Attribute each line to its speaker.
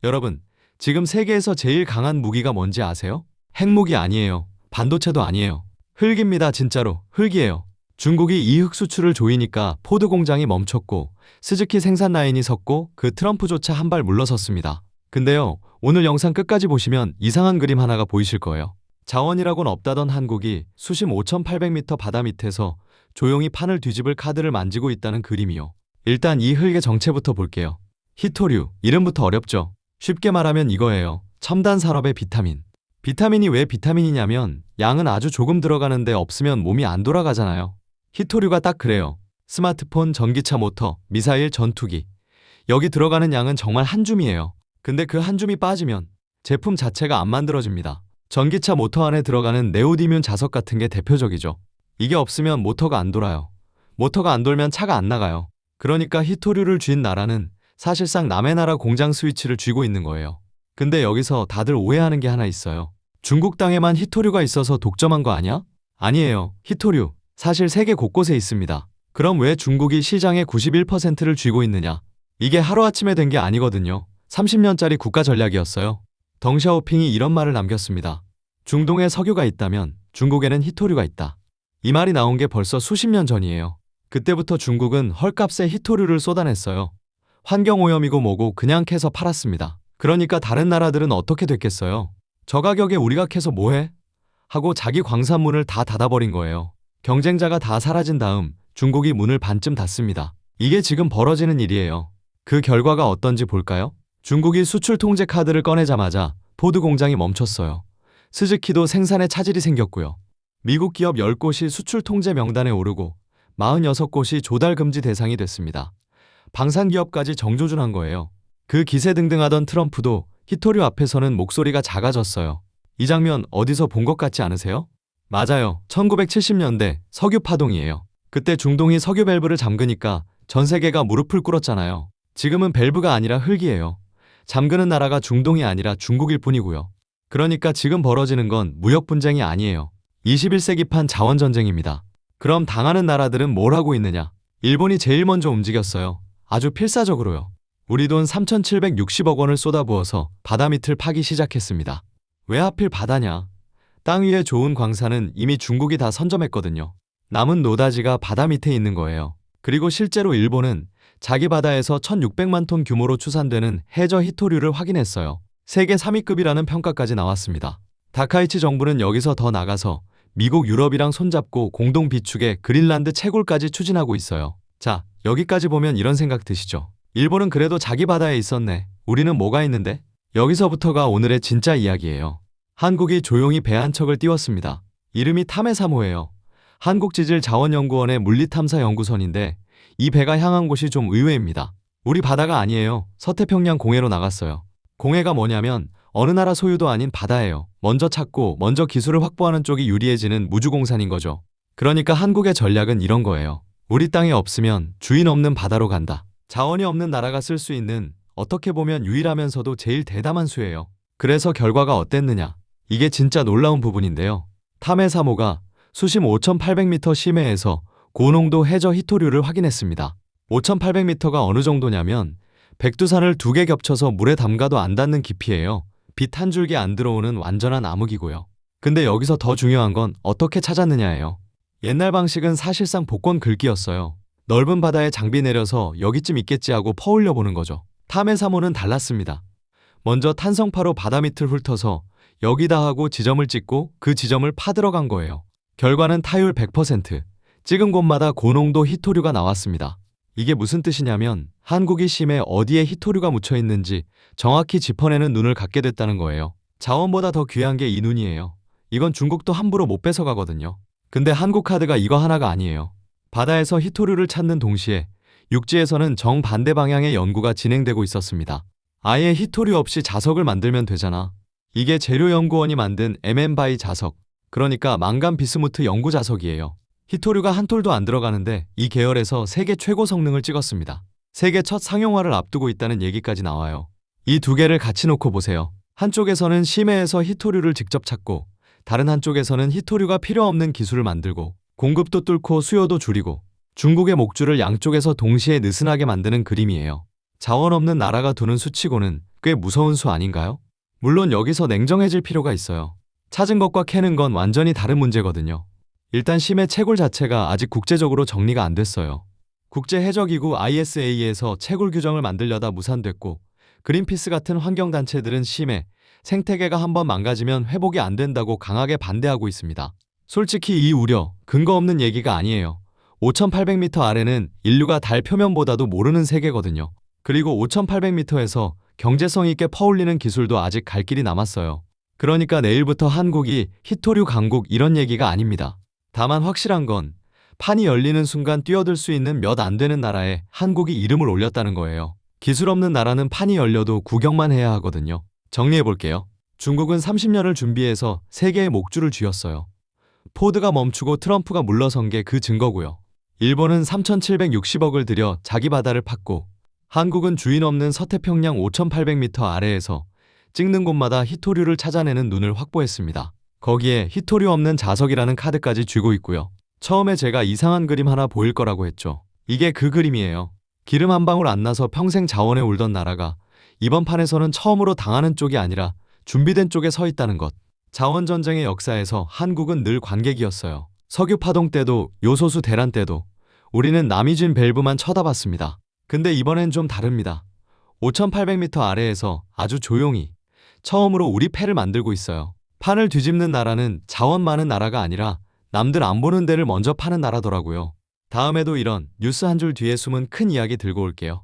Speaker 1: 여러분, 지금 세계에서 제일 강한 무기가 뭔지 아세요? 핵무기 아니에요. 반도체도 아니에요. 흙입니다. 진짜로 흙이에요. 중국이 이 흙 수출을 조이니까 포드 공장이 멈췄고 스즈키 생산 라인이 섰고 그 트럼프조차 한 발 물러섰습니다. 근데요, 오늘 영상 끝까지 보시면 이상한 그림 하나가 보이실 거예요. 자원이라곤 없다던 한국이 수심 5,800m 바다 밑에서 조용히 판을 뒤집을 카드를 만지고 있다는 그림이요. 일단 이 흙의 정체부터 볼게요. 히토류, 이름부터 어렵죠? 쉽게 말하면 이거예요. 첨단 산업의 비타민. 비타민이 왜 비타민이냐면 양은 아주 조금 들어가는데 없으면 몸이 안 돌아가잖아요. 히토류가 딱 그래요. 스마트폰, 전기차 모터, 미사일, 전투기. 여기 들어가는 양은 정말 한 줌이에요. 근데 그 한 줌이 빠지면 제품 자체가 안 만들어집니다. 전기차 모터 안에 들어가는 네오디뮴 자석 같은 게 대표적이죠. 이게 없으면 모터가 안 돌아요. 모터가 안 돌면 차가 안 나가요. 그러니까 히토류를 쥔 나라는 사실상 남의 나라 공장 스위치를 쥐고 있는 거예요. 근데 여기서 다들 오해하는 게 하나 있어요. 중국 땅에만 히토류가 있어서 독점한 거 아니야? 아니에요. 히토류 사실 세계 곳곳에 있습니다. 그럼 왜 중국이 시장의 91%를 쥐고 있느냐? 이게 하루아침에 된 게 아니거든요. 30년짜리 국가 전략이었어요. 덩샤오핑이 이런 말을 남겼습니다. 중동에 석유가 있다면 중국에는 히토류가 있다. 이 말이 나온 게 벌써 수십 년 전이에요. 그때부터 중국은 헐값에 히토류를 쏟아냈어요. 환경오염이고 뭐고 그냥 캐서 팔았습니다. 그러니까 다른 나라들은 어떻게 됐겠어요? 저 가격에 우리가 캐서 뭐해? 하고 자기 광산문을 다 닫아버린 거예요. 경쟁자가 다 사라진 다음 중국이 문을 반쯤 닫습니다. 이게 지금 벌어지는 일이에요. 그 결과가 어떤지 볼까요? 중국이 수출 통제 카드를 꺼내자마자 포드 공장이 멈췄어요. 스즈키도 생산에 차질이 생겼고요. 미국 기업 10곳이 수출 통제 명단에 오르고 46곳이 조달 금지 대상이 됐습니다. 방산기업까지 정조준한 거예요. 그 기세등등하던 트럼프도 히토류 앞에서는 목소리가 작아졌어요. 이 장면 어디서 본 것 같지 않으세요? 맞아요. 1970년대 석유 파동이에요. 그때 중동이 석유 밸브를 잠그니까 전 세계가 무릎을 꿇었잖아요. 지금은 밸브가 아니라 흙이에요. 잠그는 나라가 중동이 아니라 중국일 뿐이고요. 그러니까 지금 벌어지는 건 무역 분쟁이 아니에요. 21세기판 자원 전쟁입니다. 그럼 당하는 나라들은 뭘 하고 있느냐? 일본이 제일 먼저 움직였어요. 아주 필사적으로요. 우리 돈 3,760억 원을 쏟아부어서 바다 밑을 파기 시작했습니다. 왜 하필 바다냐? 땅 위에 좋은 광산은 이미 중국이 다 선점했거든요. 남은 노다지가 바다 밑에 있는 거예요. 그리고 실제로 일본은 자기 바다에서 1,600만 톤 규모로 추산되는 해저 히토류를 확인했어요. 세계 3위급이라는 평가까지 나왔습니다. 다카이치 정부는 여기서 더 나가서 미국, 유럽이랑 손잡고 공동 비축에 그린란드 채굴까지 추진하고 있어요. 자, 여기까지 보면 이런 생각 드시죠? 일본은 그래도 자기 바다에 있었네. 우리는 뭐가 있는데? 여기서부터가 오늘의 진짜 이야기예요. 한국이 조용히 배 한 척을 띄웠습니다. 이름이 타메3호예요. 한국지질자원연구원의 물리탐사연구선인데 이 배가 향한 곳이 좀 의외입니다. 우리 바다가 아니에요. 서태평양 공해로 나갔어요. 공해가 뭐냐면 어느 나라 소유도 아닌 바다예요. 먼저 찾고 먼저 기술을 확보하는 쪽이 유리해지는 무주공산인 거죠. 그러니까 한국의 전략은 이런 거예요. 우리 땅에 없으면 주인 없는 바다로 간다. 자원이 없는 나라가 쓸 수 있는 어떻게 보면 유일하면서도 제일 대담한 수예요. 그래서 결과가 어땠느냐? 이게 진짜 놀라운 부분인데요. 타메3호가 수심 5,800m 심해에서 고농도 해저 히토류를 확인했습니다. 5,800m가 어느 정도냐면 백두산을 2개 겹쳐서 물에 담가도 안 닿는 깊이예요. 빛 한 줄기 안 들어오는 완전한 암흑이고요. 근데 여기서 더 중요한 건 어떻게 찾았느냐예요. 옛날 방식은 사실상 복권 긁기였어요. 넓은 바다에 장비 내려서 여기쯤 있겠지 하고 퍼올려 보는 거죠. 타메3호는 달랐습니다. 먼저 탄성파로 바다 밑을 훑어서 여기다 하고 지점을 찍고 그 지점을 파들어간 거예요. 결과는 타율 100%, 찍은 곳마다 고농도 히토류가 나왔습니다. 이게 무슨 뜻이냐면 한국이 심해 어디에 히토류가 묻혀 있는지 정확히 짚어내는 눈을 갖게 됐다는 거예요. 자원보다 더 귀한 게 이 눈이에요. 이건 중국도 함부로 못 뺏어가거든요. 근데 한국 카드가 이거 하나가 아니에요. 바다에서 히토류를 찾는 동시에 육지에서는 정반대 방향의 연구가 진행되고 있었습니다. 아예 히토류 없이 자석을 만들면 되잖아. 이게 재료연구원이 만든 MM-바이 자석, 그러니까 망간 비스무트 연구 자석이에요. 히토류가 한 톨도 안 들어가는데 이 계열에서 세계 최고 성능을 찍었습니다. 세계 첫 상용화를 앞두고 있다는 얘기까지 나와요. 이 두 개를 같이 놓고 보세요. 한쪽에서는 심해에서 히토류를 직접 찾고 다른 한쪽에서는 히토류가 필요 없는 기술을 만들고 공급도 뚫고 수요도 줄이고 중국의 목줄을 양쪽에서 동시에 느슨하게 만드는 그림이에요. 자원 없는 나라가 두는 수치고는 꽤 무서운 수 아닌가요? 물론 여기서 냉정해질 필요가 있어요. 찾은 것과 캐는 건 완전히 다른 문제거든요. 일단 심해 채굴 자체가 아직 국제적으로 정리가 안 됐어요. 국제해적기구 ISA에서 채굴 규정을 만들려다 무산됐고, 그린피스 같은 환경단체들은 심해 생태계가 한번 망가지면 회복이 안 된다고 강하게 반대하고 있습니다. 솔직히 이 우려, 근거 없는 얘기가 아니에요. 5,800m 아래는 인류가 달 표면보다도 모르는 세계거든요. 그리고 5,800m에서 경제성 있게 퍼올리는 기술도 아직 갈 길이 남았어요. 그러니까 내일부터 한국이 히토류 강국 이런 얘기가 아닙니다. 다만 확실한 건 판이 열리는 순간 뛰어들 수 있는 몇 안 되는 나라에 한국이 이름을 올렸다는 거예요. 기술 없는 나라는 판이 열려도 구경만 해야 하거든요. 정리해볼게요. 중국은 30년을 준비해서 세계의 목줄을 쥐었어요. 포드가 멈추고 트럼프가 물러선 게 그 증거고요. 일본은 3,760억을 들여 자기 바다를 팠고, 한국은 주인 없는 서태평양 5,800m 아래에서 찍는 곳마다 히토류를 찾아내는 눈을 확보했습니다. 거기에 히토류 없는 자석이라는 카드까지 쥐고 있고요. 처음에 제가 이상한 그림 하나 보일 거라고 했죠. 이게 그 그림이에요. 기름 한 방울 안 나서 평생 자원에 울던 나라가 이번 판에서는 처음으로 당하는 쪽이 아니라 준비된 쪽에 서 있다는 것. 자원전쟁의 역사에서 한국은 늘 관객이었어요. 석유 파동 때도 요소수 대란 때도 우리는 남이 준 밸브만 쳐다봤습니다. 근데 이번엔 좀 다릅니다. 5,800m 아래에서 아주 조용히 처음으로 우리 패를 만들고 있어요. 판을 뒤집는 나라는 자원 많은 나라가 아니라 남들 안 보는 데를 먼저 파는 나라더라고요. 다음에도 이런 뉴스 한 줄 뒤에 숨은 큰 이야기 들고 올게요.